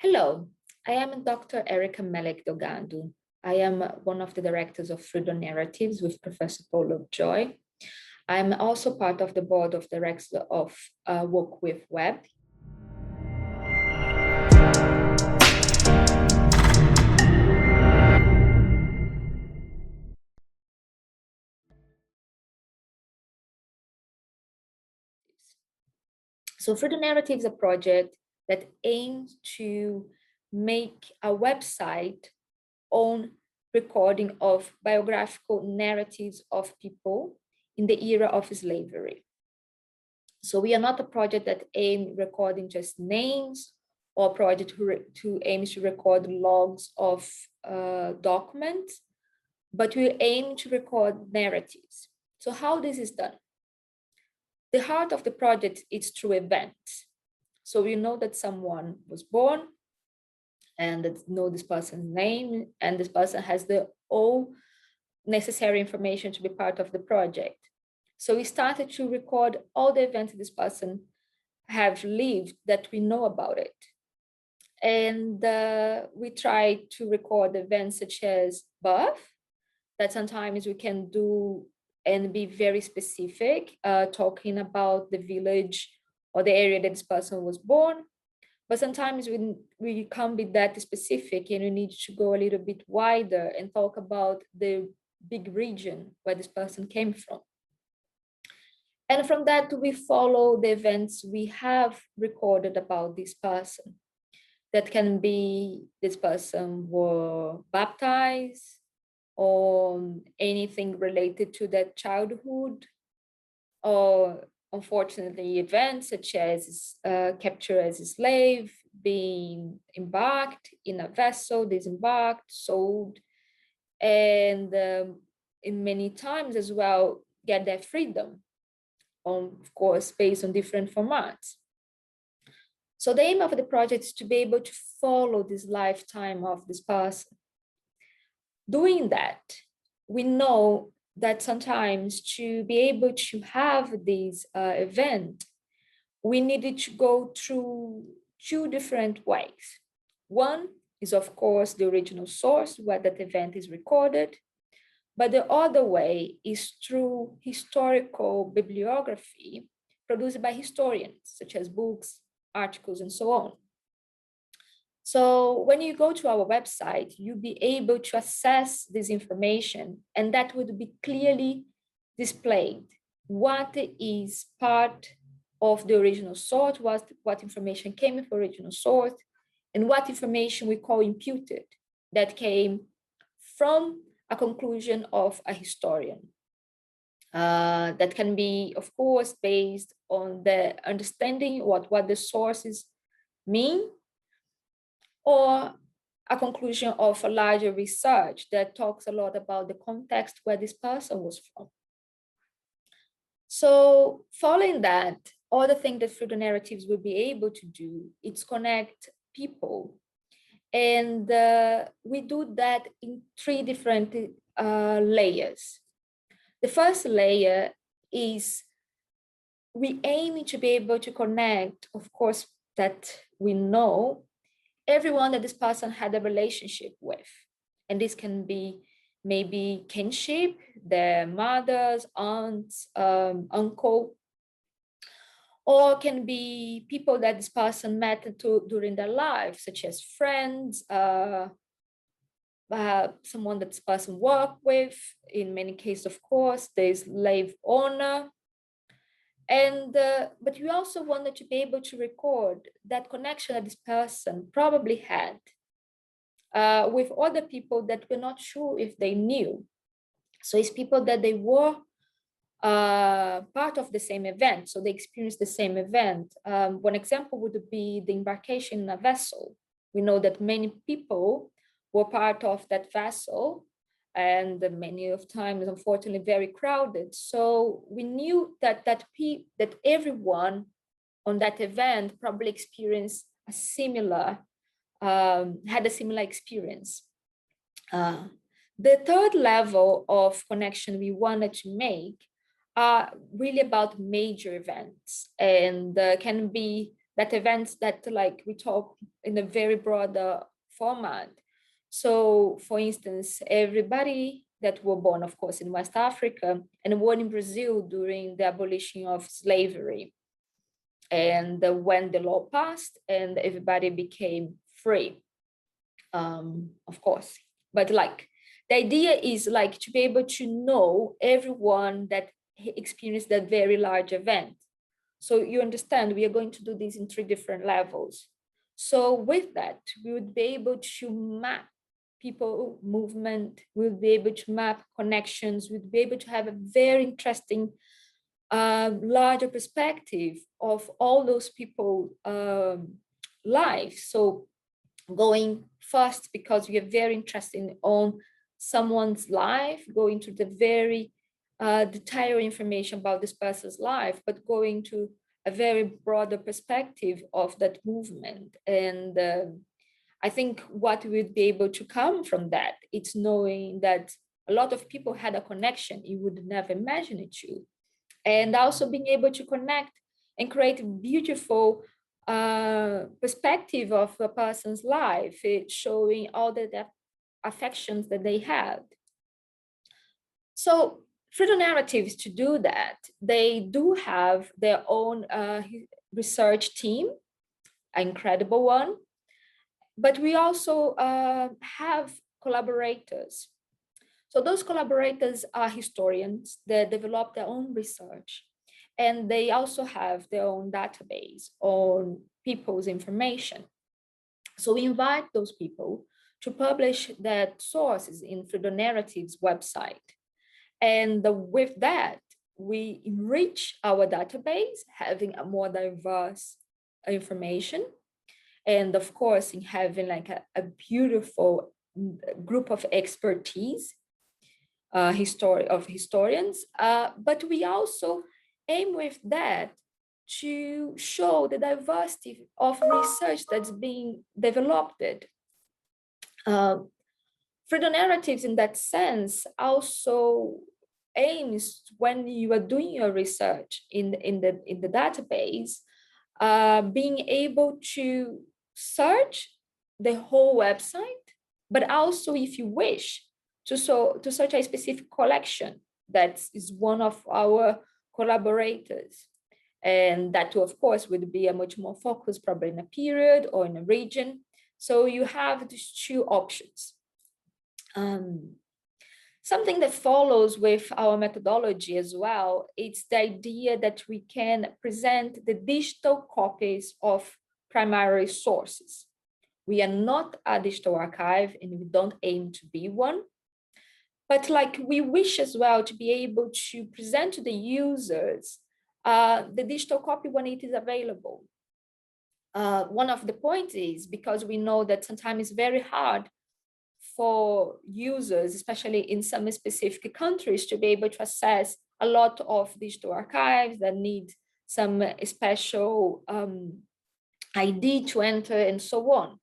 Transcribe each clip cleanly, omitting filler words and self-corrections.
Hello, I am Dr. Érika Melek Delgado. I am one of the directors of Freedom Narratives with Professor Paul Lovejoy. I'm also part of the board of directors of Work with Web. So Freedom Narratives is a project that aims to make a website on recording of biographical narratives of people in the era of slavery. So we are not a project that aims recording just names or a project who aims to record logs of documents, but we aim to record narratives. So how this is done? The heart of the project is through events. So we know that someone was born and that know this person's name, and this person has the all necessary information to be part of the project. So we started to record all the events this person have lived that we know about it. And we try to record events such as birth, that sometimes we can do and be very specific, talking about the village or the area that this person was born. But sometimes we can't be that specific and we need to go a little bit wider and talk about the big region where this person came from. And from that, we follow the events we have recorded about this person. That can be this person were baptized or anything related to their childhood, or unfortunately events such as capture as a slave, being embarked in a vessel, disembarked, sold, and in many times as well get their freedom, of course, based on different formats. So the aim of the project is to be able to follow this lifetime of this person. Doing that, we know that sometimes to be able to have this event, we needed to go through two different ways. One is, of course, the original source where that event is recorded, but the other way is through historical bibliography produced by historians, such as books, articles, and so on. So when you go to our website, you'll be able to access this information, and that would be clearly displayed. What is part of the original source, what information came from original source, and what information we call imputed, that came from a conclusion of a historian. That can be, of course, based on the understanding what the sources mean, or a conclusion of a larger research that talks a lot about the context where this person was from. So following that, other thing that Freedom Narratives will be able to do is connect people. And we do that in three different layers. The first layer is we aim to be able to connect, of course, that we know everyone that this person had a relationship with. And this can be maybe kinship, their mothers, aunts, uncle, or can be people that this person met during their life, such as friends, someone that this person worked with. In many cases, of course, there's slave owner. And but we also wanted to be able to record that connection that this person probably had with other people that we're not sure if they knew. So it's people that they were part of the same event, so they experienced the same event. One example would be the embarkation in a vessel. We know that many people were part of that vessel, and many of times, unfortunately, very crowded. So we knew that everyone on that event probably experienced a similar, had a similar experience. The third level of connection we wanted to make are really about major events, and can be that events that like we talk in a very broad format. So for instance, everybody that were born, of course, in West Africa and born in Brazil during the abolition of slavery. And when the law passed and everybody became free, of course. But like the idea is like to be able to know everyone that experienced that very large event. So you understand, we are going to do this in 3 different levels. So with that, we would be able to map people movement, we'll be able to map connections, we'll be able to have a very interesting larger perspective of all those people lives. So going first, because we are very interested on someone's life, going to the very detailed information about this person's life, but going to a very broader perspective of that movement. And I think what we'd be able to come from that, it's knowing that a lot of people had a connection you would never imagine it to. And also being able to connect and create a beautiful perspective of a person's life, showing all the affections that they had. So through the narratives to do that, they do have their own research team, an incredible one, but we also have collaborators. So those collaborators are historians that develop their own research, and they also have their own database on people's information. So we invite those people to publish their sources in the Narratives website. And with that, we enrich our database, having a more diverse information. And of course, in having like a beautiful group of expertise, historians, but we also aim with that to show the diversity of research that's being developed. Freedom narratives in that sense also aims, when you are doing your research in the database, being able to search the whole website, but also if you wish to search a specific collection that is one of our collaborators. And that, of course, would be a much more focused, probably in a period or in a region. So you have these 2 options. Something that follows with our methodology as well, it's the idea that we can present the digital copies of primary sources. We are not a digital archive and we don't aim to be one, but like we wish as well to be able to present to the users the digital copy when it is available. One of the points is because we know that sometimes it's very hard for users, especially in some specific countries, to be able to access a lot of digital archives that need some special ID to enter and so on.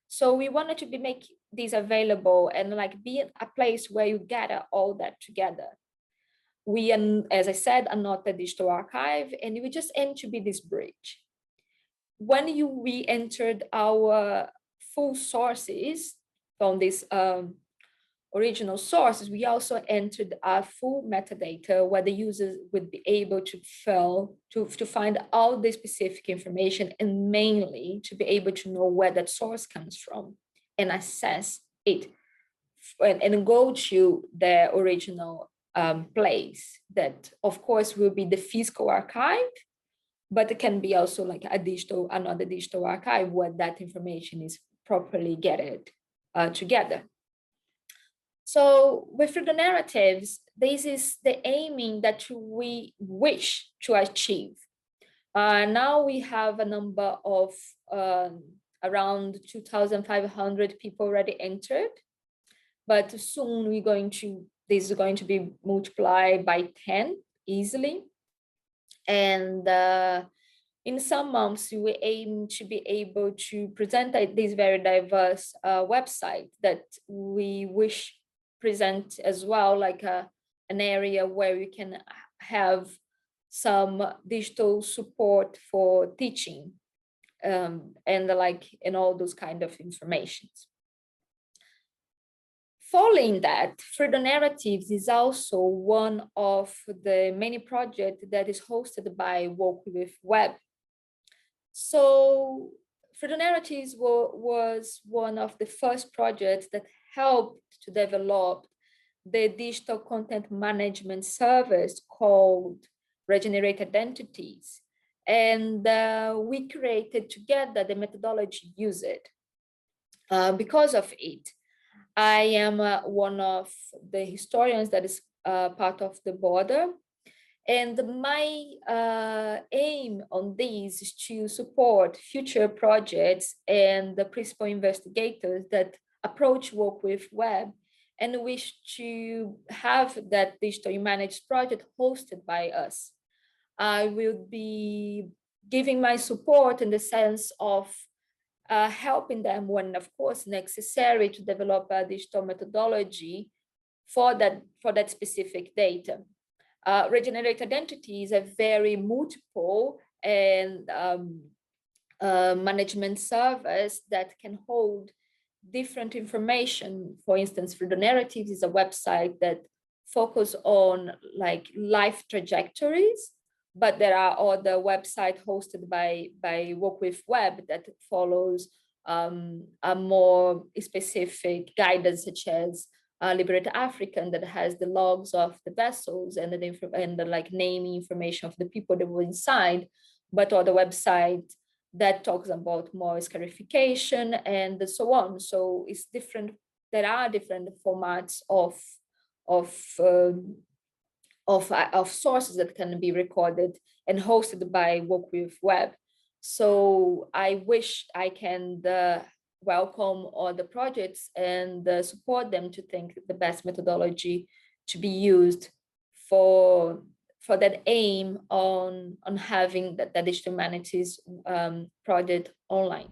So we wanted to make these available and like be a place where you gather all that together. We, as I said, are not a digital archive, and we just aim to be this bridge. When we entered our full sources from these original sources, we also entered our full metadata where the users would be able to find all the specific information, and mainly to be able to know where that source comes from and access it and go to the original place that, of course, will be the physical archive, but it can be also like another digital archive where that information is properly gathered together. So with the narratives, this is the aiming that we wish to achieve. Now we have a number of around 2,500 people already entered, but soon this is going to be multiplied by 10 easily. And in some months, we aim to be able to present this very diverse website that we wish present as well, like an area where we can have some digital support for teaching. and all those kind of informations. Following that, Freedom Narratives is also one of the many projects that is hosted by Work with Web. So Freedom Narratives was one of the first projects that helped to develop the digital content management service called Regenerate Identities. And we created together the methodology used. Because of it, I am one of the historians that is part of the board. And my aim on this is to support future projects and the principal investigators that approach Work with Web and wish to have that digital humanities project hosted by us. I will be giving my support in the sense of helping them when, of course, necessary to develop a digital methodology for that specific data. Regenerate Identity is a very multiple and management service that can hold different information. For instance, Freedom Narratives is a website that focus on like life trajectories, but there are other websites hosted by Work with Web that follows a more specific guidance, such as Liberate African, that has the logs of the vessels and the like naming information of the people that were inside, but other websites that talks about more scarification and so on. So it's different. There are different formats of sources that can be recorded and hosted by Work with Web. So I wish I can welcome all the projects and support them to think the best methodology to be used for that aim on having that digital humanities project online.